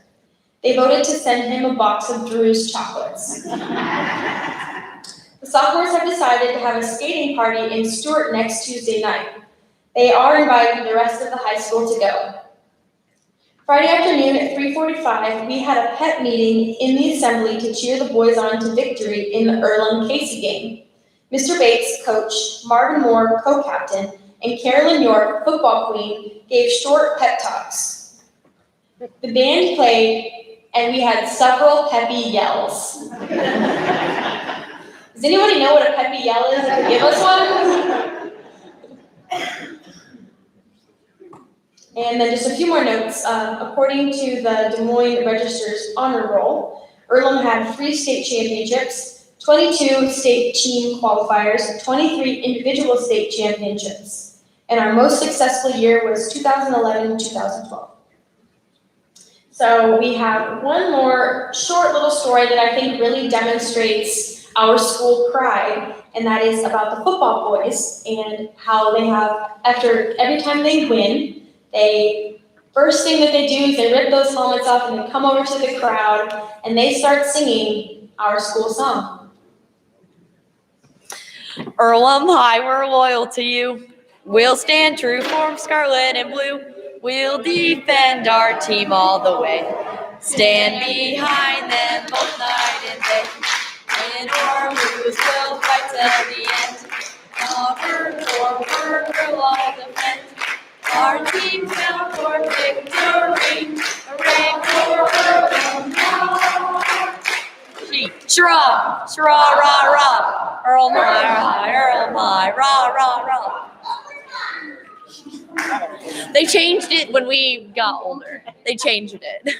They voted to send him a box of Drew's chocolates. The sophomores have decided to have a skating party in Stewart next Tuesday night. They are inviting the rest of the high school to go. Friday afternoon at 3:45, we had a pep meeting in the assembly to cheer the boys on to victory in the Earlham-Casey game. Mr. Bates, coach, Marvin Moore, co-captain, and Carolyn York, football queen, gave short pep talks. The band played, and we had several peppy yells. Does anybody know what a peppy yell is? Give us one. And then just a few more notes. According to the Des Moines Register's honor roll, Earlham had 3 state championships, 22 state team qualifiers, 23 individual state championships. And our most successful year was 2011-2012. So we have one more short little story that I think really demonstrates our school pride, and that is about the football boys and how they have, after every time they win, first thing that they do is they rip those helmets off and they come over to the crowd and they start singing our school song. Earlham High, we're loyal to you. We'll stand true for scarlet and blue. We'll defend our team all the way. Stand behind them both night and day. Win or lose, we'll fight till the end. Onward, forward, we'll all defend. Our team bound for victory. Hooray for Alumni! Shra, shra, rah, rah. Earl my, rah, rah, rah. They changed it when we got older. They changed it.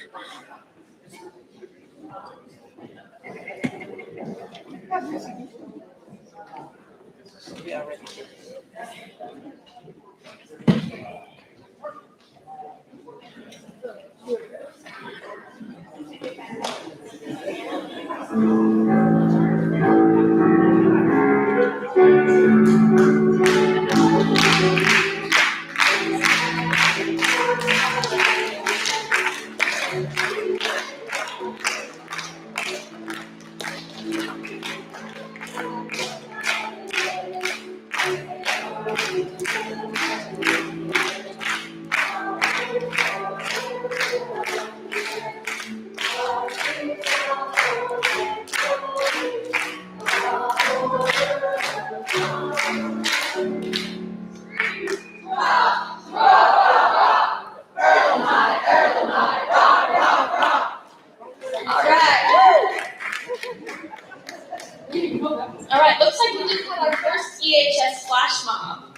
All right, looks like we just had our first EHS flash mob.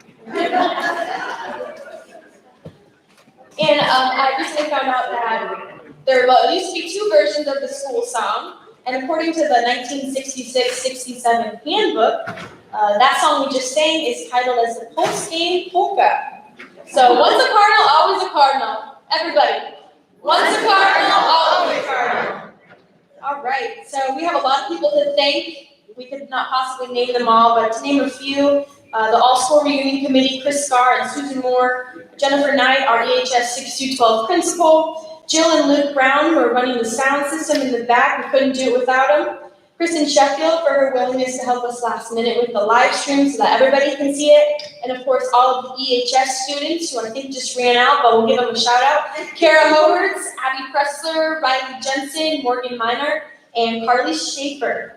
And I recently found out that there used to be two versions of the school song, and according to the 1966-67 handbook, that song we just sang is titled as the post-game polka. So once a cardinal, always a cardinal. Everybody, once a cardinal, always a cardinal. All right, so we have a lot of people to thank. We could not possibly name them all, but to name a few, the All-School Reunion Committee, Chris Scarr and Susan Moore, Jennifer Knight, our EHS 6212 principal, Jill and Luke Brown, who are running the sound system in the back. We couldn't do it without them. Kristen Sheffield for her willingness to help us last minute with the live stream so that everybody can see it. And of course, all of the EHS students who I think just ran out, but we'll give them a shout out. Kara Howards, Abby Pressler, Riley Jensen, Morgan Minor, and Carly Schaefer.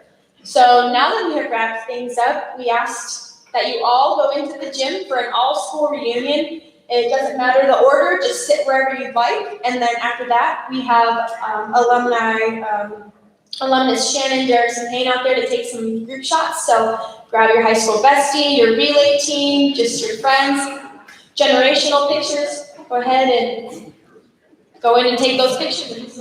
So now that we have wrapped things up, we asked that you all go into the gym for an all-school reunion. It doesn't matter the order, just sit wherever you'd like. And then after that, we have alumnus Shannon, Derrickson, Payne out there to take some group shots. So grab your high school bestie, your relay team, just your friends, generational pictures. Go ahead and go in and take those pictures.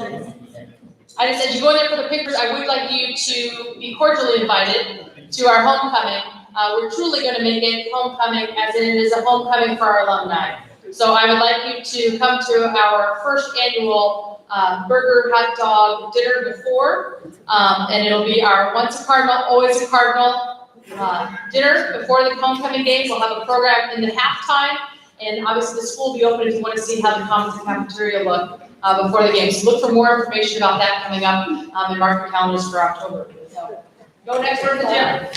I just said, you go in there for the pictures. I would like you to be cordially invited to our homecoming. We're truly going to make it homecoming as it is a homecoming for our alumni. So I would like you to come to our first annual burger, hot dog dinner before, and it'll be our once a cardinal, always a cardinal dinner before the homecoming game. We'll have a program in the halftime, and obviously the school will be open if you want to see how the commons and cafeteria look before the game. So look for more information about that coming up and mark your calendars for October. So go next door to the gym.